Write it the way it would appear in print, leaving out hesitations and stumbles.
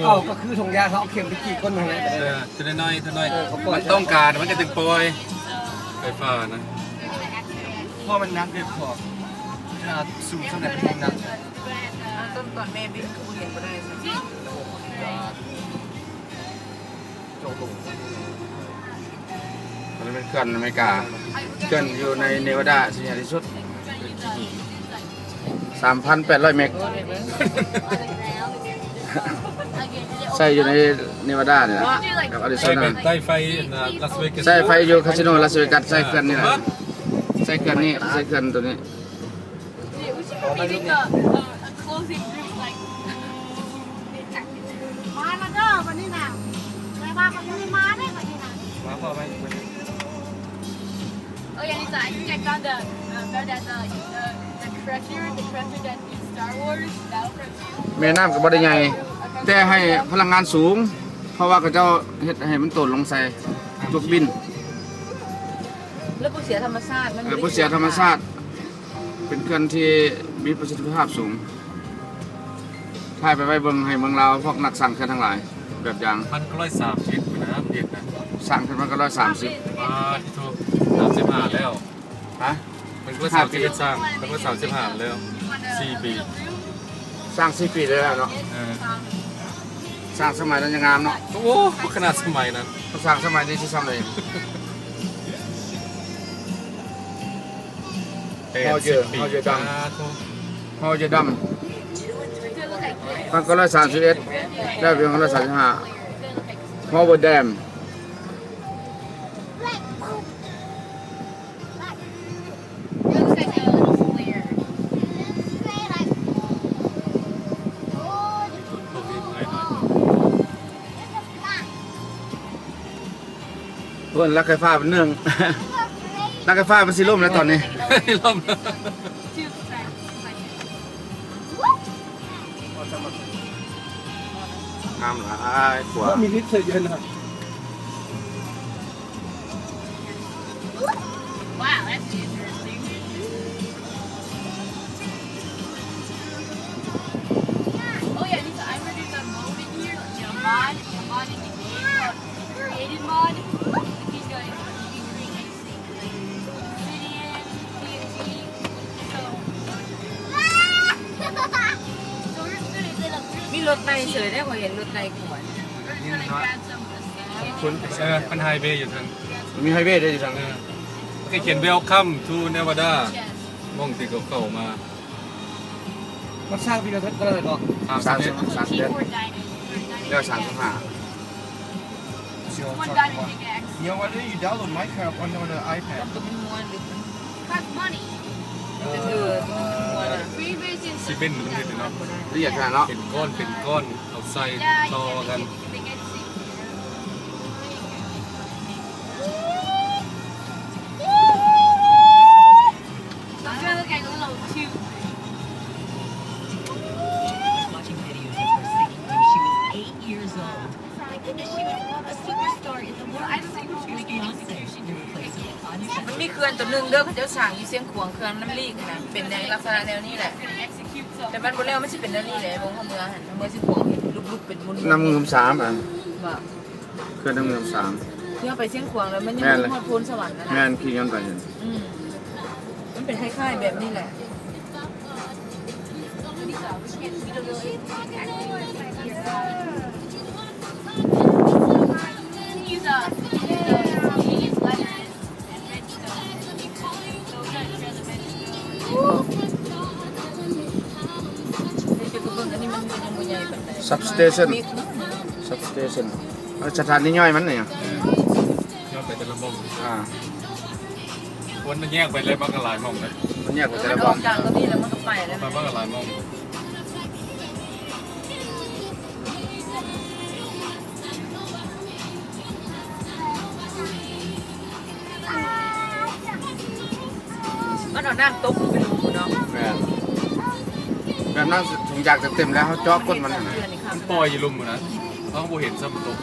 เอาก็คือถุงยาเขาเอาเข็มไปจี้ก้นมันเลยจะน้อยมันต้องการมันจะถึงปล่อยไฟฟ้านะเพราะมันนักเด็ดพอสูงเท่าไหร่เป็นนักต้นก่อนแม่บิ๊กกูเรียนบ่ได้มันเป็นเขื่อนอเมริกาเขื่อนอยู่ในเนวาดาที่ใหญ่ที่สุด 3,800 เมกใช่อยู่ในเนวาดาเนี่ยกับอาริโซนาใต้ไฟลาสเวกัสใช่ไฟอยู่คาสิโนลาสเวกัสใช่เขื่อนนี่แหละใช่เขื่อนนี้ใช่เขื่อนตัวนี้มาแล้วเด้อวันนี้น่ะแม่ว่าเขาไม่มาได้วันนี้น่ะมาพอไหมOh yeah, Lisa, I think I found the treasure that in Star Wars. Battlefront 2. แม่น้ำก็บ่ได้ใหญ่แต่ให้พลังงานสูงเพราะว่าเขาเจ้าเฮ็ดให้มันตกลงใส่ทุกบินแล้วบ่เสียธรรมชาติมันบ่เสียธรรมชาติเป็นเขื่อนที่มีประสิทธิภาพสูงถ่ายไปไว้เบิ่งให้เมืองลาวพวกนักสร้างเขื่อนทั้งหลายแบบอย่าง1,930นะเด็ดนะสร้างขึ้นมาก็130ที่ถูก35แล้วฮะมันก็31สร้างแล้วก็35แล้ว4ปีสร้าง4ปีเลยแล้วเนาะสร้างสมัยนั้นยังงามเนาะโอ้ขนาดสมัยนั้นสร้างสมัยนี้ที่ซ้ำเลยพอเยอะดำมันก็131ได้เพียง135พอบ่แดมเพิ่นรักไฟฟ้าเป็นเนื่องรักไฟฟ้ามันสิล่มแล้วตอนนี้ล่มงามหลายกว่ามีลิตรเยอะนะ Wow, that's interesting. Oh yeah, Lisa, I heard there's a mode in here, a mod in the game called Created Mod. You can create anything, like Obsidian, TNT, so we're just gonna มีรถในเฉยได้บ่เห็นรถในขวด grab some of this. คุณมันไฮเวย์อยู่ทางมีไฮเวย์ได้อยู่ทางเขียน Welcome to Nevada มองที่เขาเข้ามามันสร้างปีละเท่าไหร่ก็3เดือนแล้ว35 One diamond pickaxe. You know, why don't you download Minecraft on the iPad? Costs money. Free version. สิเป็นมันเลยเนาะ ละเอียดขนาดเนาะเป็นก้อนเอาใส่ต่อกัน มันมีเขื่อนตัวนึงเด้อเขาเจ้าสร้างอยู่เสียงขวงเขื่อนน้ำลีกนะเป็นในลักษณะแนวนี้แหละแต่มันบ่แล้วมันสิเป็นแนวนี้แหละวงเมืองหั่นเมืองสิขวงเห็นลุกๆเป็นมุนน้ำเงิม3อันว่าคือน้ำเงิม3เที่ยวไปเสียงขวงแล้วมันยังมีฮอดโพนสวรรค์นะแม่นขี่กันไปเห็นมันเป็นคล้ายๆแบบนี้แหละsubstation สถานีย่อยมันเนี่ยย่อยไปแต่ละมุมวันมันแยกไปเลยมันก็หลายมุมเลยมันแยกไปแต่ละมุมออกจากตรงนี้แล้วมันก็ไปแล้วมันก็หลายมุมมันเอาน้ำตกไปดูเนาะแบบนั้นถุงยางเต็มแล้วเขาจ่อก้นมันปล่อยลุมนะต้องบ่เห็นซ้ำตก